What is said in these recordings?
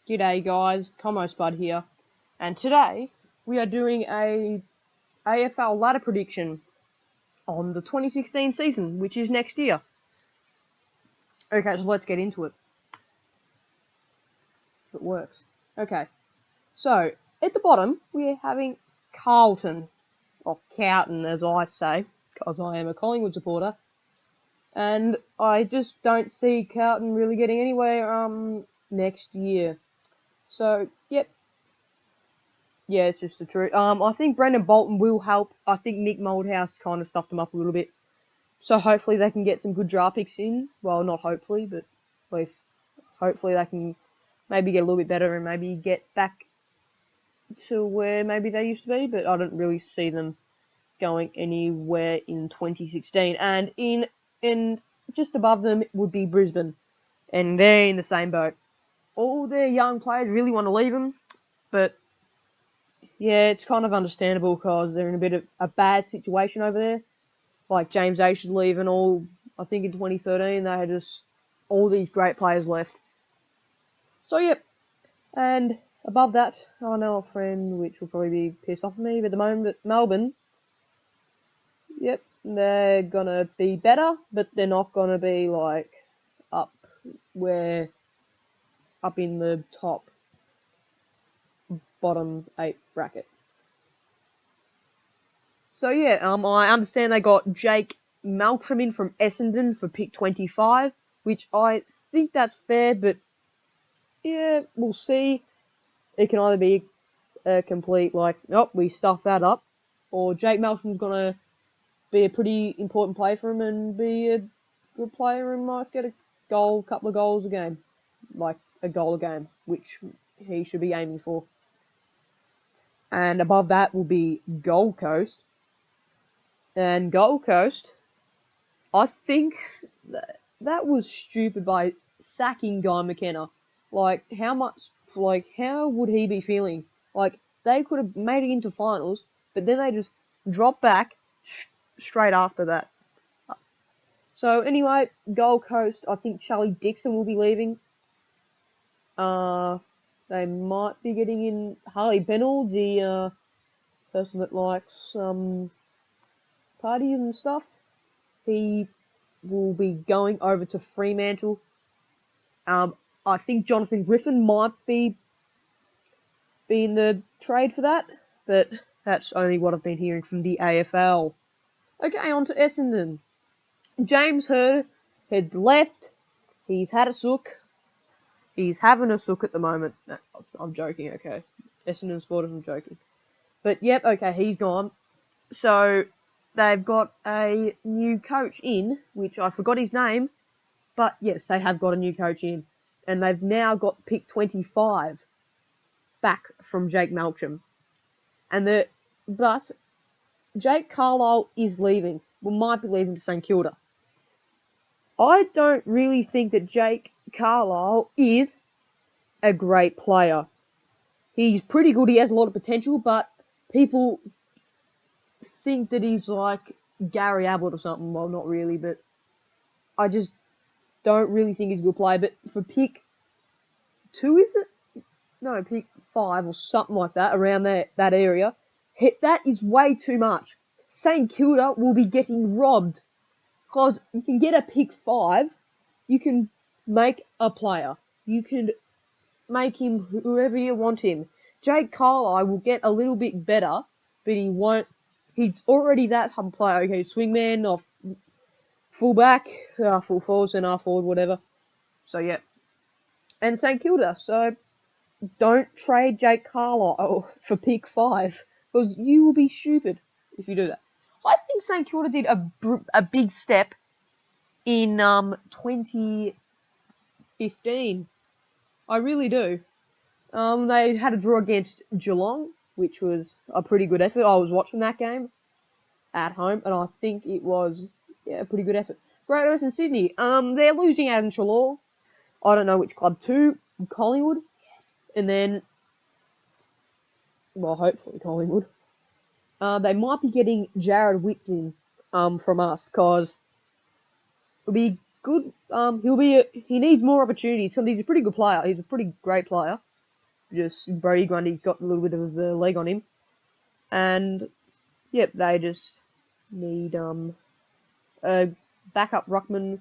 G'day guys, Commo Spud here, and today we are doing a AFL ladder prediction on the 2016 season, which is next year. Okay, so let's get into it. If it works. Okay, so at the bottom we're having Carlton, or Cowton as I say, because I am a Collingwood supporter, and I just don't see Carlton really getting anywhere next year. So, yep. Yeah, it's just the truth. I think Brendan Bolton will help. I think Nick Moldhouse kind of stuffed them up a little bit. So hopefully they can get some good draft picks in. Well, not hopefully, but hopefully they can maybe get a little bit better and maybe get back to where maybe they used to be. But I don't really see them going anywhere in 2016. And in just above them would be Brisbane, and they're in the same boat. All their young players really want to leave them, but yeah, it's kind of understandable because they're in a bit of a bad situation over there. Like James A should leave and all. I think in 2013 they had just all these great players left. So yep, and above that, I know a friend which will probably be pissed off at me, but at the moment Melbourne, yep, they're gonna be better, but they're not gonna be like up in the top bottom 8 bracket. So yeah, I understand they got Jake Malcolm in from Essendon for pick 25, which I think that's fair, but yeah, we'll see. It can either be a complete nope, we stuffed that up, or Jake Malcolm's gonna be a pretty important player for him and be a good player and might get a couple of goals a game, like a goal a game, which he should be aiming for. And above that will be Gold Coast. And Gold Coast, I think that was stupid by sacking Guy McKenna. How would he be feeling? They could have made it into finals, but then they just dropped back straight after that. So anyway, Gold Coast, I think Charlie Dixon will be leaving. They might be getting in Harley Bennell, the person that likes parties and stuff. He will be going over to Fremantle. I think Jonathan Griffin might be in the trade for that, but that's only what I've been hearing from the AFL. Okay, on to Essendon. James Hird heads left. He's had a sook. He's having a sook at the moment. No, I'm joking, okay. Essendon supporters, I'm joking. But yep, okay, he's gone. So they've got a new coach in, which I forgot his name, but yes, they have got a new coach in. And they've now got pick 25 back from Jake Malcolm. But Jake Carlisle is leaving. Might be leaving to St Kilda. I don't really think that Jake Carlisle is a great player. He's pretty good. He has a lot of potential, but people think that he's like Gary Ablett or something. Well, not really, but I just don't really think he's a good player. But for pick 2, is it? No, pick 5 or something like that, around that area. That is way too much. St Kilda will be getting robbed. Because you can get a pick 5, you can make a player. You can make him whoever you want him. Jake Carlisle will get a little bit better, but he won't. He's already that type of player. Okay, swingman, off fullback, full forward, centre forward, whatever. So, yeah. And St Kilda, so don't trade Jake Carlisle for pick 5, because you will be stupid if you do that. I think St Kilda did a big step in 2015. I really do. They had a draw against Geelong, which was a pretty good effort. I was watching that game at home, and I think it was a pretty good effort. Great Western Sydney. They're losing Adam Treloar. I don't know which club to. Collingwood. Yes. And then, well, hopefully Collingwood. They might be getting Jared Witts in from us, because it'll be good. He needs more opportunities. He's a pretty good player. He's a pretty great player. just Brody Grundy's got a little bit of the leg on him, and yep, they just need a backup ruckman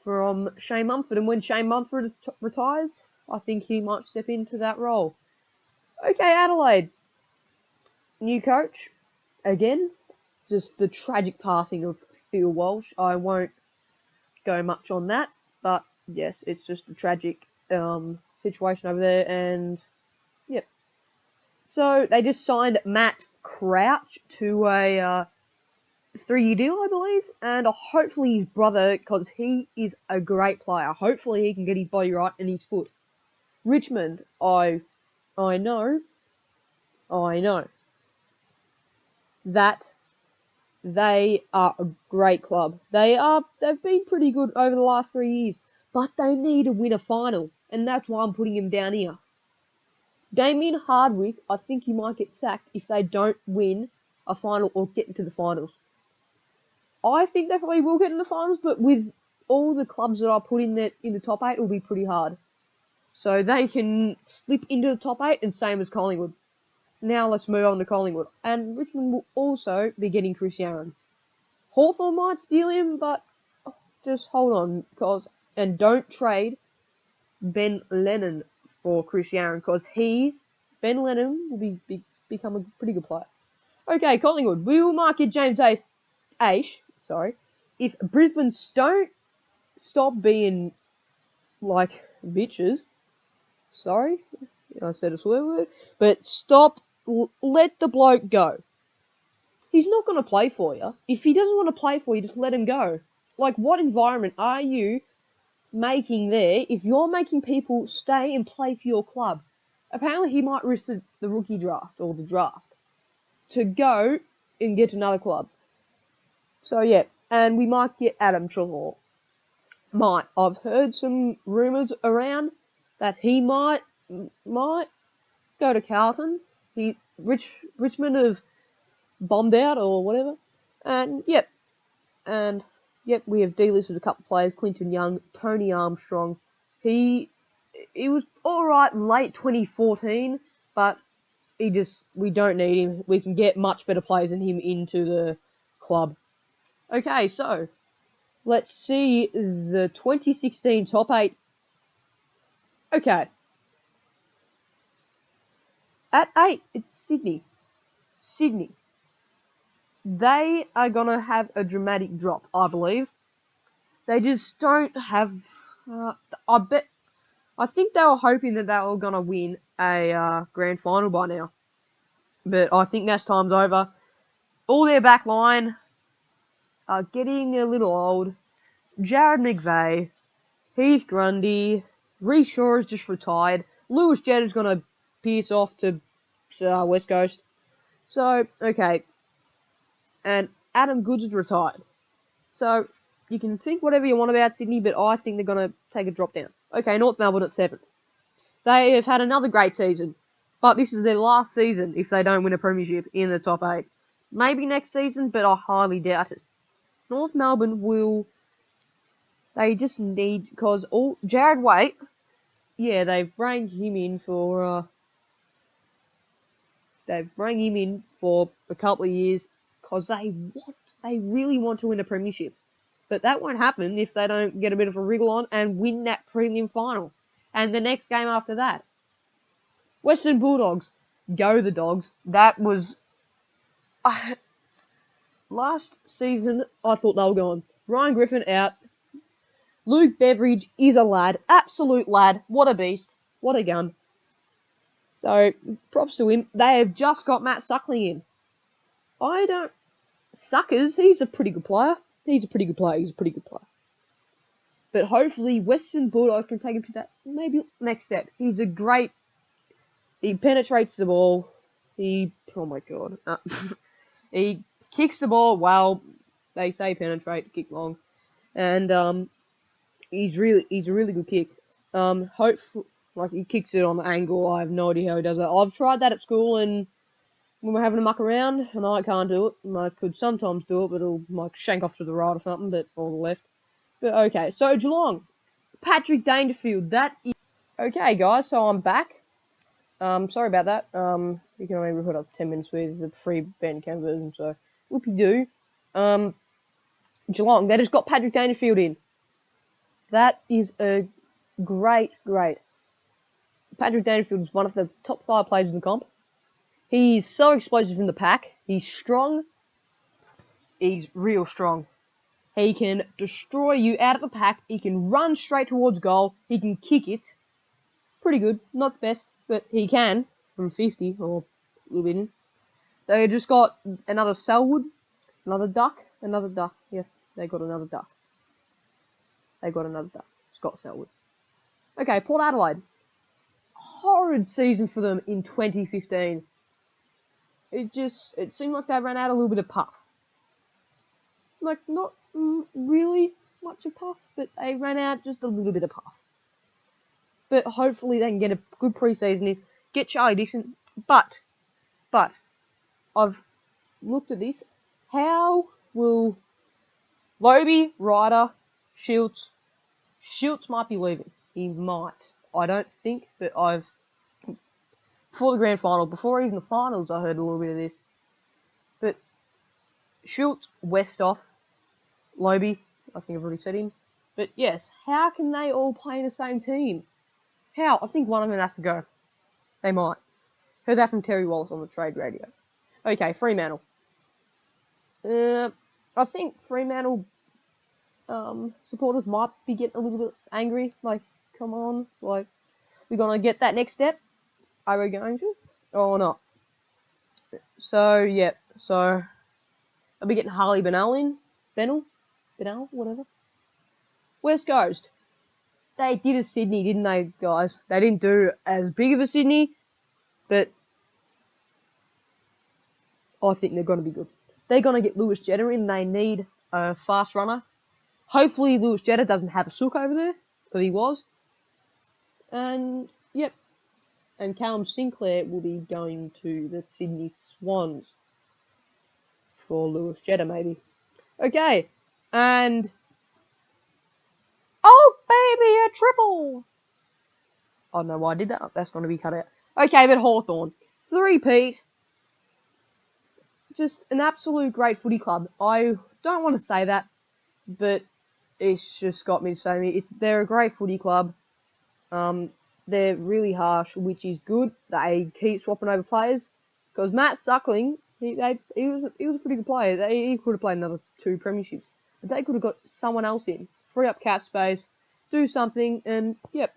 from Shane Mumford, and when Shane Mumford retires, I think he might step into that role. Okay, Adelaide, new coach again. Just the tragic passing of Phil Walsh. I won't go much on that, but yes, it's just a tragic situation over there, and yep. So they just signed Matt Crouch to a 3-year deal, I believe, and hopefully his brother, because he is a great player. Hopefully he can get his body right and his foot. Richmond, I know that they are a great club. They've been pretty good over the last 3 years, but they need to win a final, and that's why I'm putting him down here. Damien Hardwick, I think he might get sacked if they don't win a final or get into the finals. I think they probably will get in the finals, but with all the clubs that I put in the top 8, it will be pretty hard. So they can slip into the top 8, and same as Collingwood. Now let's move on to Collingwood. And Richmond will also be getting Chris Yarran. Hawthorn might steal him, but just hold on, and don't trade Ben Lennon for Chris Yarran, because Ben Lennon, will become a pretty good player. Okay, Collingwood. We will market James Aish, if Brisbane don't stop being like bitches. Sorry, I said a swear word, but let the bloke go. He's not going to play for you. If he doesn't want to play for you, just let him go. Like, what environment are you making there if you're making people stay and play for your club? Apparently, he might risk the rookie draft or the draft to go and get another club. So, yeah, and we might get Adam Trelaw. I've heard some rumours around that he might go to Carlton. Richmond have bombed out or whatever. And we have delisted a couple of players: Clinton Young, Tony Armstrong. He was all right in late 2014, but we don't need him. We can get much better players than him into the club. Okay, so let's see the 2016 top 8. Okay. At 8, it's Sydney. They are going to have a dramatic drop, I believe. They just don't have... I think they were hoping that they were going to win a grand final by now. But I think that's time's over. All their back line are getting a little old. Jared McVeigh, Heath Grundy, Reece Shaw has just retired. Lewis Jett is going to pierce off to West Coast. So, okay. And Adam Goods is retired. So, you can think whatever you want about Sydney, but I think they're going to take a drop down. Okay, North Melbourne at 7th. They have had another great season, but this is their last season if they don't win a premiership in the top 8. Maybe next season, but I highly doubt it. North Melbourne will... They just need... Because Jared Waite, they've rang him in for... They've rang him in for a couple of years because they really want to win a premiership. But that won't happen if they don't get a bit of a wriggle on and win that prelim final. And the next game after that. Western Bulldogs. Go the Dogs. That was... last season, I thought they were gone. Ryan Griffin out. Luke Beveridge is a lad. Absolute lad. What a beast. What a gun. So, props to him. They have just got Matt Suckling in. Suckers, he's a pretty good player. But hopefully, Western Bulldogs can take him to that maybe next step. He's a great... He penetrates the ball. Oh my god. He kicks the ball well. They say penetrate, kick long. And he's a really good kick. Hopefully... he kicks it on the angle. I have no idea how he does that. I've tried that at school, and when we're having a muck around, and I can't do it. And I could sometimes do it, but it'll shank off to the right or something, or the left. But okay, so Geelong. Patrick Dangerfield. Okay, guys, so I'm back. Sorry about that. You can only record up 10 minutes with the free Bandicam version, so whoopie-doo. Geelong, that has got Patrick Dangerfield in. That is a great. Patrick Dangerfield is one of the top 5 players in the comp. He's so explosive in the pack. He's strong. He's real strong. He can destroy you out of the pack. He can run straight towards goal. He can kick it. Pretty good. Not the best, but he can from 50 or a little bit in. They just got another Selwood, another duck. Yes, they got another duck. Scott Selwood. Okay, Port Adelaide. Horrid season for them in 2015. It seemed like they ran out a little bit of puff. Like, not really much of puff, but they ran out just a little bit of puff. But hopefully they can get a good pre-season in, get Charlie Dixon. But I've looked at this. How will Lobie, Ryder, Schultz might be leaving. He might. I don't think, but before the grand final, before even the finals, I heard a little bit of this. But Schultz, Westhoff, Lobie, I think I've already said him. But yes, how can they all play in the same team? How? I think one of them has to go. They might. Heard that from Terry Wallace on the trade radio. Okay, Fremantle. I think Fremantle supporters might be getting a little bit angry. Like, come on, like, we're gonna get that next step. Are we going to? Or not? So, yeah. So, I'll be getting Harley Bennell in. Bennell, whatever. West Coast. They did a Sydney, didn't they, guys? They didn't do as big of a Sydney, but I think they're going to be good. They're going to get Lewis Jetta in. They need a fast runner. Hopefully Lewis Jetta doesn't have a sook over there, but he was. And, yep. And Callum Sinclair will be going to the Sydney Swans for Lewis Jetta, maybe. Okay, and... oh, baby, a triple! I don't know why I did that. That's going to be cut out. Okay, but Hawthorn. 3-peat. Just an absolute great footy club. I don't want to say that, but it's just got me to say they're a great footy club. They're really harsh, which is good. They keep swapping over players. Because Matt Suckling, he was a pretty good player. He could have played another 2 premierships. But they could have got someone else in. Free up cap space. Do something. And, yep.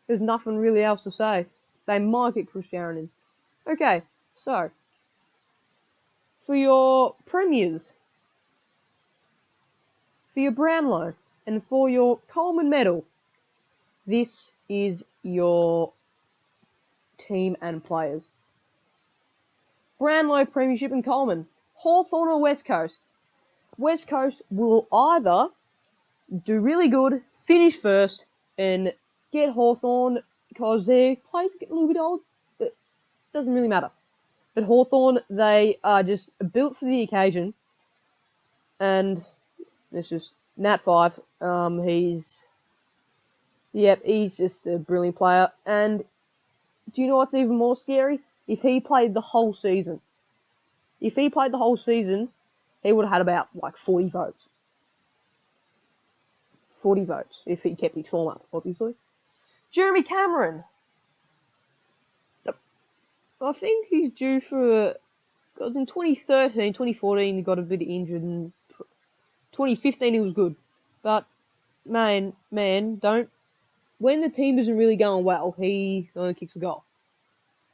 There's nothing really else to say. They might get Chris Sharon in. Okay. So. For your premiers. For your Brownlow. And for your Coleman medal. This is your team and players. Brownlow, Premiership and Coleman. Hawthorn or West Coast? West Coast will either do really good, finish first, and get Hawthorn because their players are getting a little bit old, but it doesn't really matter. But Hawthorn, they are just built for the occasion, and it's just Nat 5. He's just a brilliant player. And do you know what's even more scary? If he played the whole season. He would have had about, 40 votes. 40 votes, if he kept his form up, obviously. Jeremy Cameron. I think he's due for... because in 2013, 2014, he got a bit injured, and 2015 he was good. But, man, don't... when the team isn't really going well, he only kicks a goal.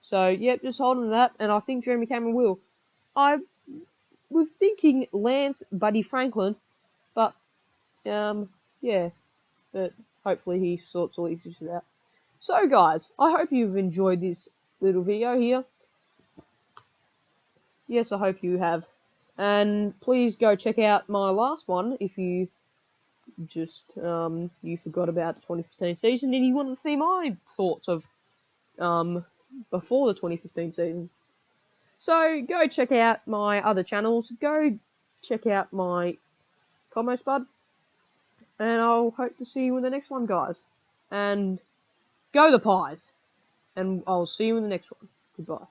So, yep, just hold on to that, and I think Jeremy Cameron will. I was thinking Lance Buddy Franklin, but, yeah, but hopefully he sorts all these issues out. So, guys, I hope you've enjoyed this little video here. Yes, I hope you have. And please go check out my last one if you just, you forgot about the 2015 season and you want to see my thoughts of, before the 2015 season. So, go check out my other channels. Go check out my Commo Spud. And I'll hope to see you in the next one, guys. And go the Pies! and I'll see you in the next one. Goodbye.